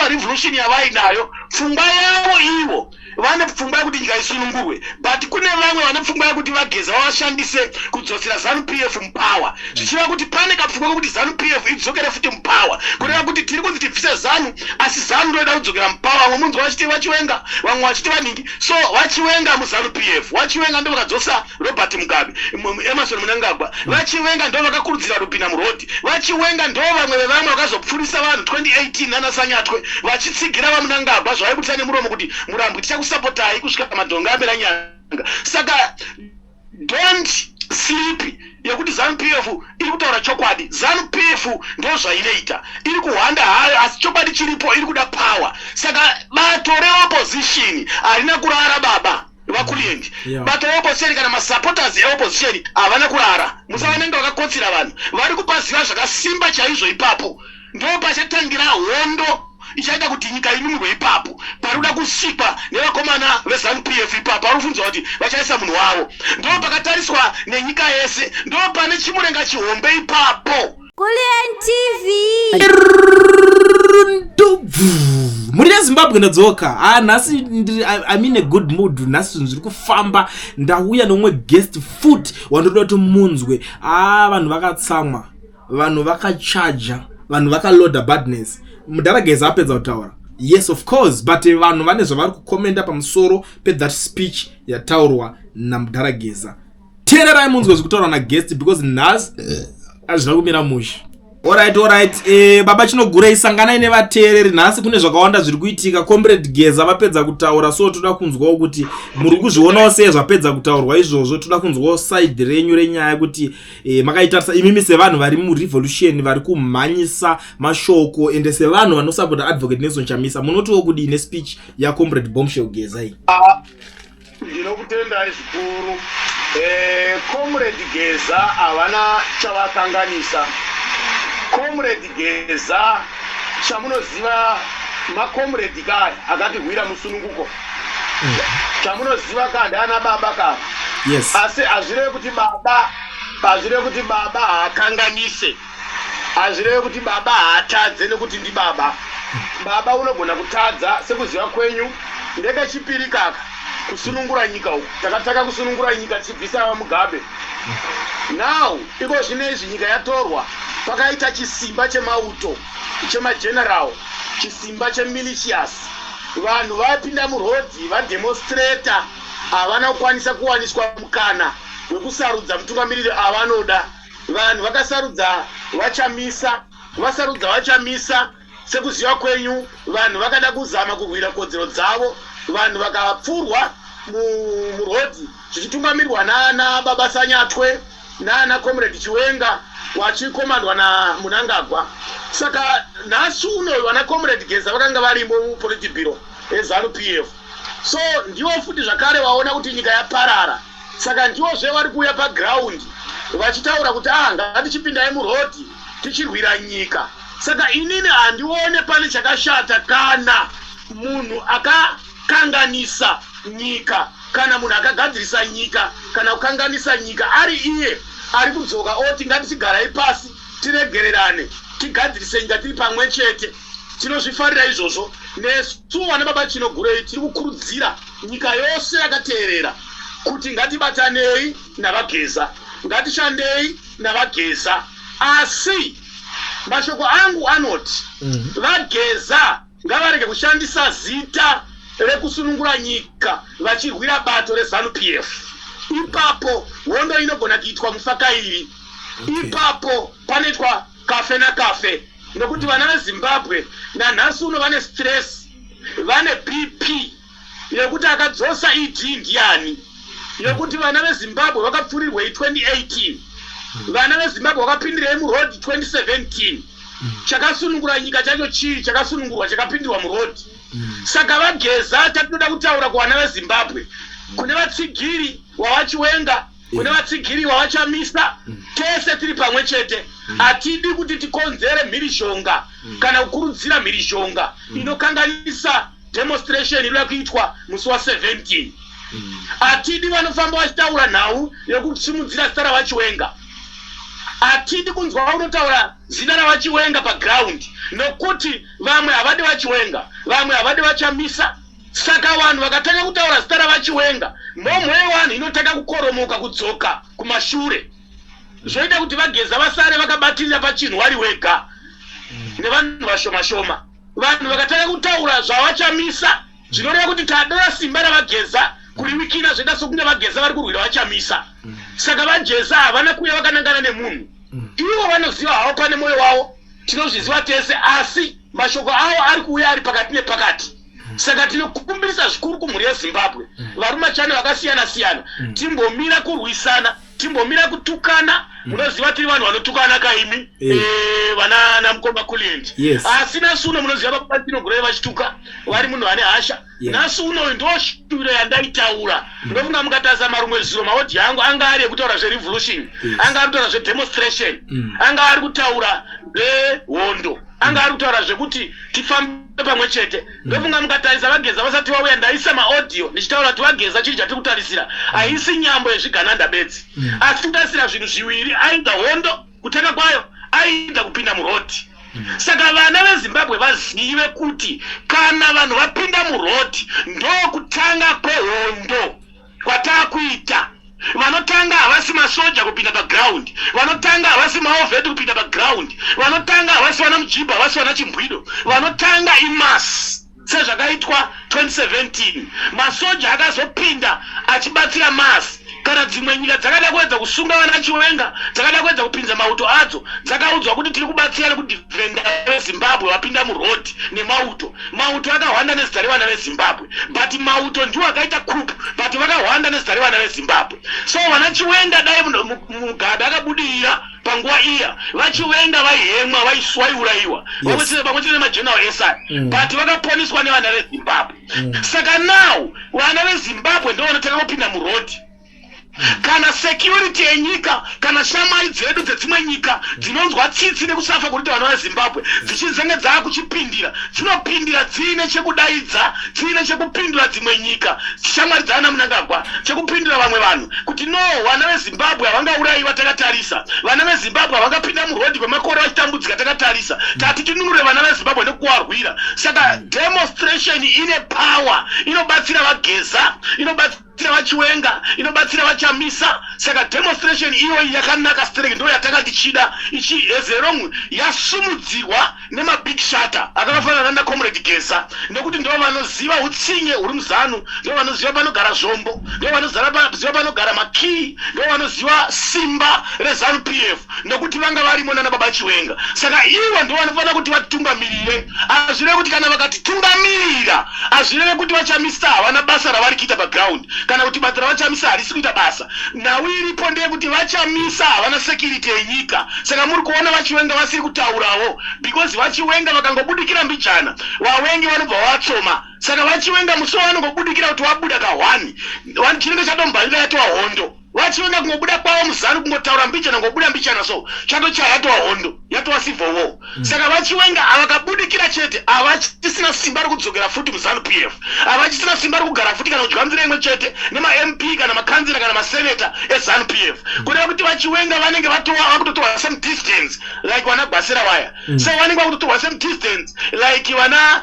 pa revolution yavainayo pfungwa yavo ivo vane pfungwa yekuti nyika isunungurwe, but kune vamwe vane pfungwa yekuti vageza vashandise kudzosera ZANU-PF mupower, zvichiva kuti pane kapfungwa kuti ZANU-PF idzokere futi mupower, kureva kuti tiri kunzi tibvise ZANU asi ZANU ndoida kudzokera mupower. Vamwe munzi vachiti vachiwenga, vamwe vachiti vaningi. So vachiwenga muZANU-PF, vachiwenga ndo vakadzosa Robert Mugabe, Emerson Mnangagwa, vachiwenga ndo vakakurudzira Rupina Murodi, vachiwenga ndo vamwe vevamwe vakazopfurisa vanhu 2018 nana Sanyatwe vachitsigira vaMnangagwa zvavaibudisa nemuromo kuti Murambwe tichakusapotai kusvika madhonga apera nyanga. Saka don't sleep yekuti ZANU-PF iri kutaura chokwadi. ZANU-PF ndo zvainoita, iri kuhwanda hayo asi chokwadi chiripo, iri kuda power. Saka bato reopposition harina kurara baba vakuliyendi, bato reopposition kana masupporters eopposition havana kurara. Musavanenge vakakotsira vanhu vari kupaziva zvakasimba chaizvo ipapo, ndo pachatangira hondo ichaita kuti nyika inunurwe ipapo, parikuda kusikwa nevakomana veZANU-PF ipapo varikufunzwa kuti vachaisa munhu wavo, ndo pakatariswa nenyika yese, ndo pane chimurenga chihombe ipapo. Kuliyendi TV muri Zimbabwe ndadzoka nhasi I'm in a good mood. Nhasi zviri kufamba, ndauya nomwe guest foot wandoda kuti munzwe. Vanhu vakatsamwa, vanhu vakachaja, vanhu vakaloda badness. Mudarageza apedza kutaura, yes of course, but vanhu vane zvavari kukomenda pamusoro that speech yataurwa naMudarageza. Teererai munzwe zvekutaurwa naguest because nhasi hazvina kumira mushe. Alright, baba chinogurei, sanganai nevateereri. Nhasi kune zvakawanda zviri kuitika. Comrade Geza vapedza kutaura, so toda kunzwawo kuti muri kuzvionawo sei zvapedza kutaurwa izvozvo. Toda kunzwawo side renyu renyaya kuti makaitarisa imimi sevanhu vari murevolution vari kumhanyisa mashoko ende sevanhu vanosapota Advocate Nelson Chamisa, munotiwo kudii speech yaComrade Bombshell Geza iyi? Ndinokutendai zvikuru. Comrade Geza havana chavakanganisa. Comrade Geza chamunoziva makomrade kaya akatirwira musununguko, chamunoziva kandana baba kaya. Yes. Asi hazvirevi kuti baba haakanganise, hazvirevi kuti baba haatadze nekuti ndi baba. Baba unogona kutadza sekuziva kwenyu. Ndekechipiri kaka kusunungura nyika uku, takataka kusunungura nyika tichibvisa vaMugabe. Now iko zvinezvi nyika yatorwa, pakaita chisimba chemauto, chemageneral, chisimba chemilitias. Vanhu vapinda murodhi, vademonstrata, havana kukwanisa kuwaniswa mukana wekusarudza mutungamiriri avanoda. Vanhu vakasarudza vachamisa, sekuziva kwenyu vanhu vakada kuzama kurwira kodzero dzavo. Vanhu vakapfurwa murodhi zvichitungamirirwa nana baba Sanyatwe nana Comrade Chiwenga wachikomandwa naMnangagwa. Saka nhasi uno vana Comrade Geza vakanga varimo mupolitibhiro eZANU-PF. So ndivo futi zvakare vaona kuti nyika yaparara. Saka ndivozve vari kuuya paground vachitaura kuti ngatichipindai murodhi tichirwira nyika. Saka inini handione pane chakashata kana munhu akakanganisa nyika, kana munhu akagadzirisa nyika, kana kukanganisa nyika ari iye ari kudzoka oti ngatichigarai pasi tiregererane tigadzirise nyika tiri pamwe chete. Tinozvifarira izvozvo. Nesu vana baba Chinogurei tiri kukurudzira nyika yose yakateerera kuti ngatibatanei navaGeza, ngatishandei navaGeza. Asi mashoko angu anoti vaGeza ngavarege kushandisa zita rekusunungura nyika vachirwira bato reZANU-PF. Ipapo hondo inogona kuitwa mufakairi. Ipapo panoitwa kafe nakafe, nokuti vana veZimbabwe nanhasi uno vane stress, vane BP yekuti akadzosa ED ndiani, yekuti vana veZimbabwe vakapfurirwei 2018, vana veZimbabwe vakapindirei murodhi 2017. Chakasunungura nyika chacho chii chakasunungurwa chakapindirwa murodhi. Saka vaGeza tatinoda kutaura kuvana veZimbabwe, kune vatsigiri wavaChiwenga, kune vatsigiri wavaChamisa, tese tiri pamwe chete. Hatidi kuti tikonzere mhirishonga kana kukurudzira mhirishonga inokanganisa demonstration iri kuitwa musi wa17. Hatidi vanofamba vachitaura nhau yekusimudzira zita ravaChiwenga. atidi kunzwa unotaura zina ravachiwenga paground nokuti vamwe havadi vachiwenga vamwe havadi vachamisa. Saka vanhu vakatanga kutaura zita ravachiwenga momwe yevanhu inotanga kukoromoka kudzoka kumashure zvoita kuti vageza vasare vakabatirira pachinhu vari wega nevanhu vashoma-shoma. Vanhu vakatanga kutaura zvavachamisa zvinoreva kuti tadora simba ravageza kuriwikira zvoita sokunge vageza vari kurwira vachamisa. Saka vajeza havana kuuya vakanangana nemunhu, ivo vanoziva havo pane mwoyo wavo, tinozviziva tese, asi mashoko avo ari kuuya ari pakati nepakati. Saka tinokumbirisa zvikuru kumhuri yeZimbabwe, varume chane vakasiyana-siyana, timbomira kurwisana, timbomira kutukana. Munoziva tiri vanhu vanotukana kaimi, vana namukoma Kuliendi. Asi nasu uno munoziva papatinogoreva vachituka vari munhu ane hasha. Nasu uno ndo shure yandaitaura. Ndofunga mukataza marumwe ziro maodhi yangu anga ari ekutaura zverevolution, anga ari kutaura zvedemonstration, anga ari kutaura zvehondo, anga ari kutaura zvekuti tifambe pamwe chete. Ndofunga mukatarisa vageza vasati vauya ndaisa maaudio ndichitaura kuti vageza chiri chatiri kutarisira haisi nyambo yezvigananda bedzi, asi kutarisira zvinhu zviviri, aida hondo kutanga kwayo, aida kupinda murodhi. Saka vana veZimbabwe vazive kuti kana vanhu vapinda murodhi ndokutanga kwehondo kwatakuita. Vanotanga havasi masoja kupinda paground, vanotanga havasi maovheti kupinda paground, vanotanga havasi vana mujibha, havasi vana chimbwido, vanotanga imasi sezvakaitwa 2017. Masoja akazopinda achibatsira masi. Kana dzimwe nyika dzakada kuedza kusunga vana chiwenga, dzakada kuedza kupinza mauto adzo, dzakaudzwa kuti tiri kubatsira kudifenda veZimbabwe vapinda murodhi nemauto. Mauto akahwanda nezita revana veZimbabwe, but mauto ndiwo akaita coup, but vakahwanda nezita revana veZimbabwe. So vana chiwenga dai mugada akabudirira panguva iya, vachiwenga vaihemwa, vaiuraiwa, pamwe chete nemageneral SI, but vakaponiswa nevana veZimbabwe. Saka now vana veZimbabwe ndo vanotanga kupinda murodhi. Kana security yenyika, kana shamwari dzedu dzedzimwe nyika dzinonzwa tsitsi nekusafa kuti vanhu veZimbabwe dzichizenge dzaakuchipindira, dzinopindira dziine chekudaidza, dziine chekupindura dzimwe nyika, shamwari dzaana Mnangagwa, chekupindura vamwe vanhu kuti no, vana veZimbabwe havangaurayiwa takatarisa, vana veZimbabwe havangapinda murodhi kwemakore vachitambudzika takatarisa, tatichinunure vana veZimbabwe nekuvarwira. Saka demonstration ine power, inobatsira vageza, inobatsira vachiwenga, inobatsira vachamisa. Saka demonstration iyo yakanaka strike ndo yatakatichida ichi ezerong yasumudzirwa nemabig shata akafanana na Comrade Geza, nekuti ndo vanoziva utsinye uri muzanu, ndo vanoziva panogara zvombo, ndo vanoziva panogara makii, ndo vanoziva simba reZanu PF, nekuti vanga varimo nana baba chiwenga. Saka ivo ndo vanofana kuti vatungamirire. Azvireve kuti kana vakatitungamirira, azvireve kuti vachamisa havana basa ravari kuita paground, kana kuti basa ravachamisa harisi kuita basa. Nhau iripo ndeyekuti vachamisa havana security yenyika. Saka muri kuona vachiwenga vasiri kutaurawo, because vachiwenga vakangobudikira mbichana, vawengi vanobva vatsoma. Saka vachiwenga musi vanongobudikira kuti wabuda kahwani, chinenge chatombanyira yatova hondo. Vachiwenga kungobuda kwavo muzanu kungotaura mbichana, ngobuda mbichana, so chatochaya yatova hondo, yatova civil war. Saka vachiwenga havakabudikira chete, havachisina simba rekudzokera futi muzanu PF, havachisina simba rekugara futi kana kudya nzira imwe chete nema MP kana makanzira kana maseneta eZanu PF. Kureva kuti vachiwenga vanenge vakutotorwa some distance like vana Gwasira vaya. So vanenge vakutotorwa some distance like vana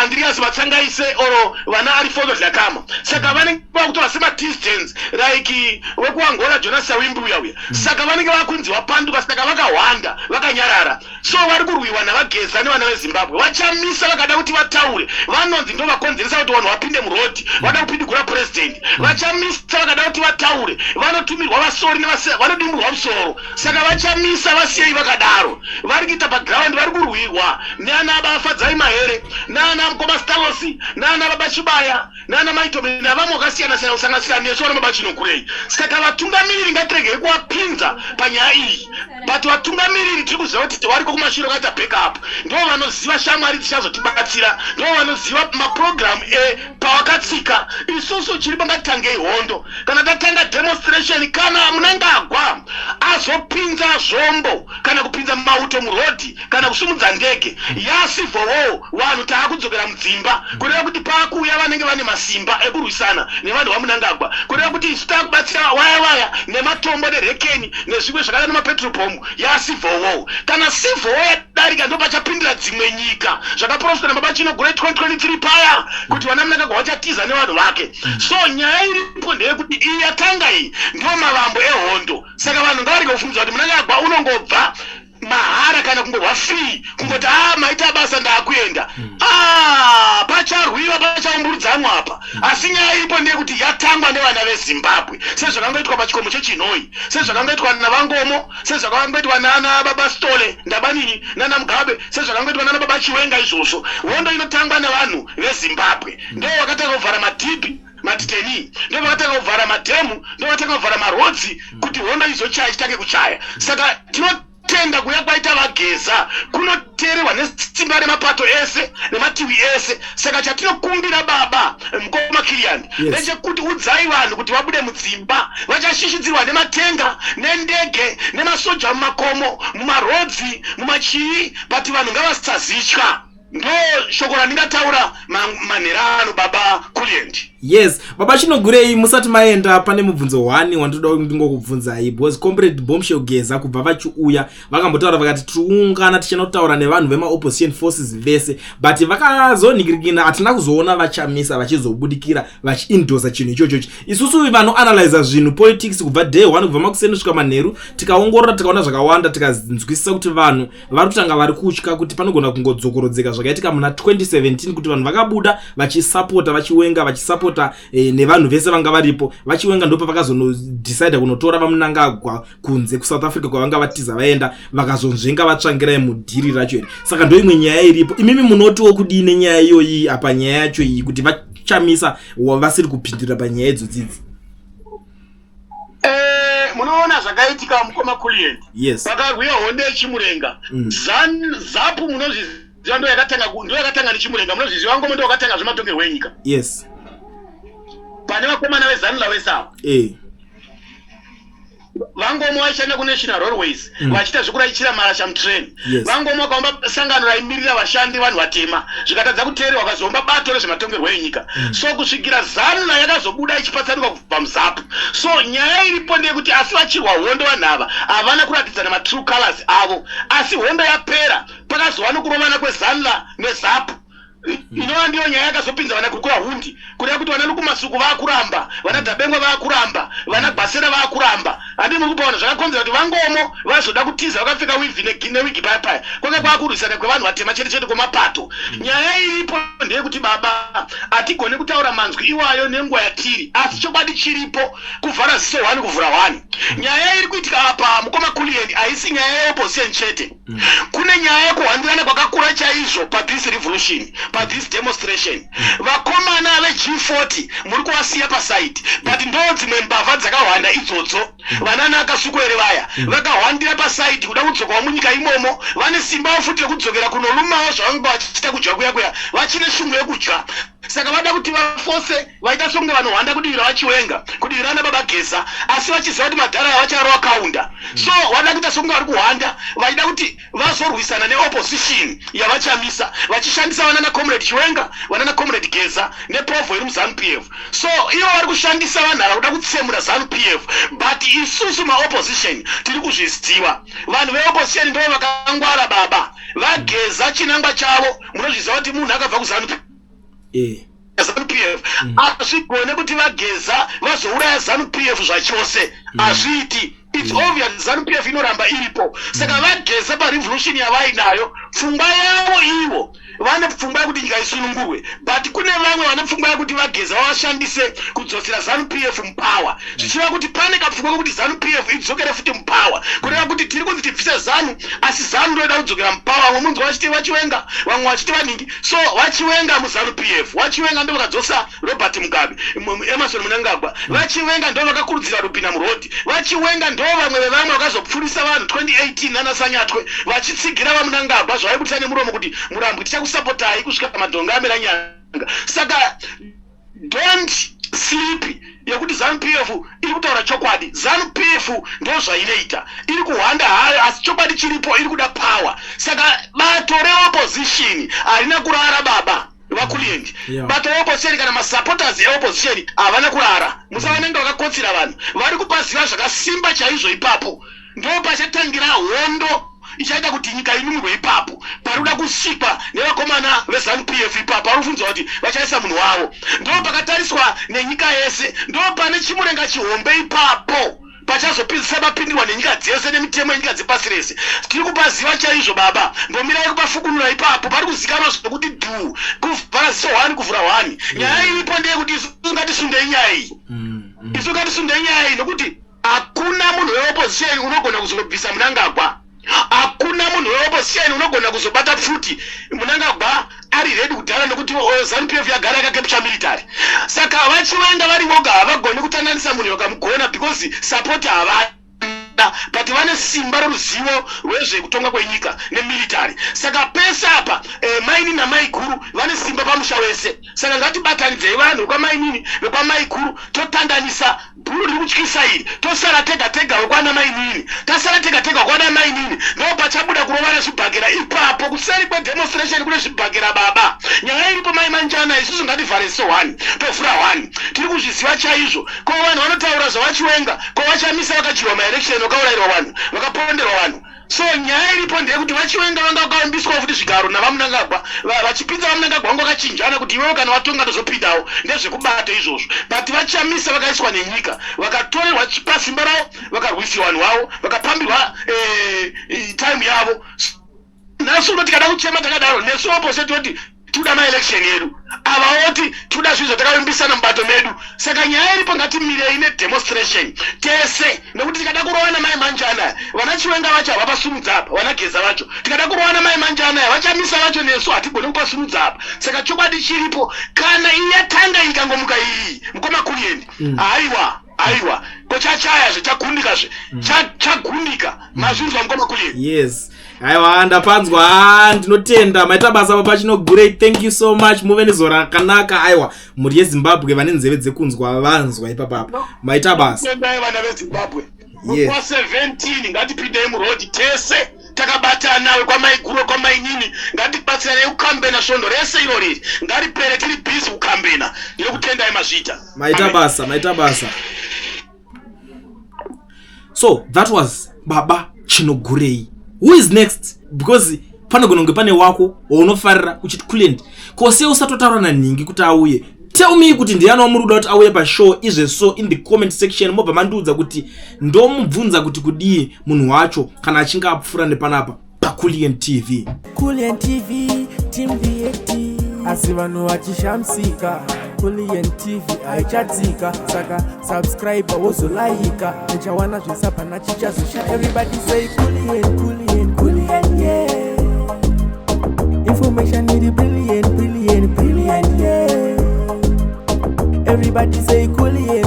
Andreas Matsangaise oro vana Arifondo Dhlakama. Saka vanenge vakutotorwa some distance like wekuangola Jonas Savimbi uya. Saka vanenge vakunzi vapanduka, saka vakahwanda, vakanyarara. So vari kurwiwa navageza nevana veZimbabwe. Vachamisa vakada kuti vataure, vanonzi ndo vakonzeresa kuti vanhu vapinde murodhi, vada kupindigura president. Vachamisa vakada kuti vataure, vanotumirwa vasori vanodimurwa musoro. Saka vachamisa vasiyei vakadaro, vari kuita paground, vari kurwirwa nana Bafadzai Mahere, nana Mukoma Stalosi, nana Baba Chibaya, nana Maitomi navamwe vakasiyana-siyana kusanganisira nesu vana Baba Chinokurei. Saka vatungamiriri ngatirege kuwapinza panyaya iyi, but vatungamiriri tiri kuziva kuti variko kumashure vakaita backup, ndo vanoziva shamwari dzichazotibatsira, ndo vanoziva maprogramu pawakatsika. Isusu chiripo ngatitangei hondo, kana tatanga demonstration, kana Mnangagwa azopinza zvombo kana kupinza mauto murodhi kana kusumudza ndege yasivowo, vanhu taakudzokera mudzimba, kureva kuti paakuuya vanenge vane masimba ekurwisana nevanhu vaMnangagwa, kureva kuti isu taakubatsira waya nematombo nerekeni nezvimwe zvakada nemapetrol bomb, ya civil war kana civil war yadarika ndo pachapindira dzimwe nyika zvakaprofita nababa Chino gore 2023 paya kuti vana munangagwa vachatiza nevanhu vake. So nyaya iripo ndeyekuti iyi yatanga iyi ndo mavambo ehondo, saka vanhu ngavarege kufungidzwa kuti munangagwa unongobva mahara kana kungobva free kungoti maita basa ndakuenda pacharwiwa pachaumburudzanwa apa. Asi nyaya iripo ndeyekuti yatangwa nevana veZimbabwe sezvakangoitwa pachikomo chechinoi, sezvakangoitwa naVangomo, sezvakangoitwa nana baba Stole Ndabanini nana Mugabe, sezvakangoitwa nana baba Chiwenga. Izvozvo hondo inotangwa nevanhu veZimbabwe, ndo vakatanga kuvhara madhibhi matiteni, ndo vakatanga kuvhara madhemu, ndo vakatanga kuvhara marodzi kuti hondo izochaya chitange kuchaya. Saka tenda kuya kwaita vageza kunoteerwa nesimba remapato ese nemativi ese. Saka chatinokumbira baba Mukoma Kilian ndechekuti udzai vanhu kuti vabude mudzimba, vachashishidzirwa nematenga nendege nemasoja mumakomo mumarodzi mumachii, but vanhu ngavasazitya. Ndo shoko randingataura manherano baba Kuliend. Yes, baba Chinogurei, musati maenda pane mubvunzo 1 wandoda ndingokubvunzai, because comrade Bombshell Geza kubva vachiuya vakambotaura vakati tiungana tichena kutaura nevanhu vema opposition forces vese, but vakazoningirikina atina kuzoona vachamisa vachizobudikira vachiindosa chinhu ichocho. Isusu vanhu analyze zvinhu politics kubva day 1 kubva makuseni kusvika manheru, tikaongorora tikaona zvakawanda, tikanzwisisa kuti vanhu vari kutanga vari kutya kuti panogona kungodzokorodzeka zvakaitika muna 2017 kuti vanhu vakabuda vachisupporta vachiwenga vachisupporta nevanhu vese vanga varipo vachiwenga, ndopa vakazonodecide kunotora vamunangagwa kunze kuSouth Africa kwavanga vatiza vaenda vakazonzvenga vatsvangira mudhiri racho iri. Saka ndo imwe nyaya iripo. Imimi munotiwo kudini nyaya iyoyi apa nyaya yacho iyi kuti vachamisa vasiri kupindira panyaya idzodzi? Munoona zvakaitika Mukoma Kuliend. Yes. Pakarwiwa hondo yeChimurenga. ZAPU munozviziva ndo yakatanga neChimurenga, munozviziva Ngoma ndo yakatanga zvematongerwo enyika. Yes. Pane vakomana veZanula Wesawa. Vangomo vaishanda kuNational Railways vachiita zvekuraichira marasha mutrain. Vangomo vakaomba sangano raimirira vashandi vanhu vatema, zvikatadza kuteerwa vakazomba bato rezvematongerwo enyika. So kusvikira Zanula yakazobuda ichipatsanuka kubva muZAPU. So nyaya iripo ndeyekuti asi vachirwa hondo vanhu ava havana kuratidza nematrue colors avo, asi hondo yapera pakazova nokurovana kweZanula neZAPU. Inova ndiyo nyaya yakazopinza vana kurikura hundi, kureva kuti vana Lukumasuku vakuramba, vana Dabengwa vakuramba, vana Gbasera vakuramba. Handi muri kupaona zvakakonzera kuti Vangomo vazoda kutiza vakapfeka wivhi newigi paya kwanga kwakurwisana kwevanhu vatema chete chete kwemapato. Nyaya iripo ndeyekuti baba hatigone kutaura manzwi iwayo nenguva yatiri, asi chokwadi chiripo kuvhara ziso 1 kuvhura 1. Nyaya iri kuitika apa Mukoma Kuliend haisi nyaya yeopposition chete. Kune nyaya yekuhambirana kwakakura chaizvo papeace revolution, papeace demonstration. Vakomana veG40 muri kuvasiya paside, but ndo dzimwe mbavha dzakahwanda idzodzo. Vanana akasukwere vaya vakahwandira paside kuda kudzoka munyika imomo, vane simba futi rekudzokera kunolumawo zvavanga vachiita kudya kuya vachine shungu yekudya. Saka vada kuti vafose vaita songe vanohwanda kudivira vachiwenga, kudivira nababa Geza, asi vachiziva kuti madhara avacharova kaunda. So vada kuita songe vari kuhwanda vaida kuti vazorwisana neopposition yavachamisa, vachishandisa vanana comrade Chiwenga, vanana comrade Geza neprof iri muZANU-PF. So ivo vari kushandisa vanhu ava kuda kutsemura ZANU-PF, but isusu maopposition tiri kuzviziva. Vanhu veopposition ndo vakangwara baba. Vageza chinangwa chavo, munozviziva kuti munhu akabva kuZANU-PF ZANU-PF asvigone kuti vageza vazouraya ZANU-PF zvachose, hazviiti. It's obvious ZANU-PF inoramba iripo. Saka vageza parevolution yavainayo, pfungwa yavo ivo vane pfungwa yekuti nyika isunungurwe, but kune vamwe vane pfungwa yekuti vageza vavashandise kudzosera ZANU-PF mupower, zvichiva kuti pane kapfungwa kuti ZANU-PF idzokere futi mupower, kureva kuti tiri kunzi tibvise ZANU asi ZANU ndoida kudzokera mupower. Vamwe munzwa vachiti vachiwenga, vamwe vachiti vaningi. So vachiwenga muZANU-PF, vachiwenga ndo vakadzosa Robert Mugabe, Emerson Mnangagwa, vachiwenga ndo vakakurudzira Rubina Murodi, vachiwenga ndo vamwe vevamwe vakazopfurisa vanhu 2018 nana Sanyatwe vachitsigira vaMnangagwa zvaibudisa nemuromo kuti Murambwe tichakusapotai kusvika madhonga amera nyanga. Saka don't sleep yekuti ZANU-PF iri kutaura chokwadi. ZANU-PF ndo zvainoita, iri kuhwanda hayo, asi chokwadi chiripo, iri kuda power. Saka bato reopposition harina kurara baba vaKuliend. Bato reopposition kana masupporters eopposition havana kurara. Musavanenge vakakotsira vanhu vari kupaziva zvakasimba chaizvo ipapo. ndo pachatangira hondo ichaita kuti nyika inunurwe ipapo parikuda kusikwa nevakomana veZANU-PF ipapo arikufunzwa kuti vachaisa munhu wavo ndo pakatariswa nenyika yese ndo pane chimurenga chihombe ipapo pachazopindirwa nenyika dzese nemitemo yenyika dzepasi rese tiri kupaziva chaizvo baba mbomirai kupafukunura ipapo pari kuzikanwa zvekuti dhu kuvhara ziso 1 kuvhura 1 nyaya iripo ndeyekuti isu ngatisundei nyaya iyi isu ngatisundei nyaya iyi nokuti hakuna munhu weopposition unogona kuzobvisa Mnangagwa hakuna munhu weopposition unogona kuzobata pfuti Mnangagwa ari ready kudhara nokuti ZANU-PF yagara yakakepcha military saka vachiwenda vari voga havagoni kutandanisa munhu wakamugona because support havana but vane simba roruzivo rwezvekutonga kwenyika nemilitary saka pese apa maini namaiguru vane simba pamusha wese saka ngatibatanidzei vanhu vekwamainini vekwamaiguru totandanisa bhuru riri kutyisa iri tosara tega tega wekwana mainini tasara tega tega wekwana mainini ndo pachabuda kurovana zvibhagera ipapo kuseri kwedemonstration kune zvibhagera baba nyaya iripo mai manjana isusu ngativhare so 1 tovhura 1 tiri kuzviziva chaizvo ko vanhu vanotaura zvavachiwenga ko vachamisa vakachirwa maelection vakaurayirwa vanhu vakaponderwa vanhu so nyaya iripo ndeyekuti vachiwenga vanga vakaumbiswa futi zvigaro navaMnangagwa vachipinza vaMnangagwa vanga vakachinjana kuti iwewe kana watonga ndozopindawo ndezvekubata izvozvo but vachamisa vakaiswa nenyika vakatorerwa pasimba ravo vakarwisiwa vanhu vavo vakapambirwa time yavo nasu uno tikada kuchema takadaro nesu opposite toti tuda maelection yedu avaoti tuda zvinhu zvatakavimbisana mubato medu saka nyaya iripo ngatimirei nedemonstration tese nekuti tikada kurovana mai manjana vanachiwenga vacho havapasumudza apa vanageza vacho tikada kurovana mai manjana vachamisa vacho nesu hatigoni kupasumudza apa saka chokwadi chiripo kana iyatanga ikangomuka iyi mukoma kuriendi aiwa kochachayazve chagundikazve chagundika mazvinzwa mukoma kuriendi yes aiwa ndapanzwa ndinotenda maita basa papachino great thank you so much muve nezora rakanaka aiwa muri yeZimbabwe vane nzeve dzekunzwa vanzwa ipapapa maita basa vana veZimbabwe kwa 17 ngatipindei murodi tese takabatana kwamaiguro kwamainini ngatibatsirane kukambena svondo rese iro riri ngaripere tiri busy kukambena ndinokutendai mazvita maita basa so that was baba Chinogurei. Who is next? Because panogononge pane wako waunofarira uchiti kulendi kose usatotaura naningi kuti auye tell me kuti ndiani wamuruda kuti auye pashow izve so in the comment section mobva mandiudza kuti ndomubvunza kuti kudii munhu wacho kana achinge apfura nepanapa paKulian TV. Kulian TV team DAT asi vanhu vachishamsika Kulian TV haichadzika saka subscribe wozolaika nechawana zvisapana chichazosha everybody say Kulian yeah information need brilliant yeah everybody say Kulian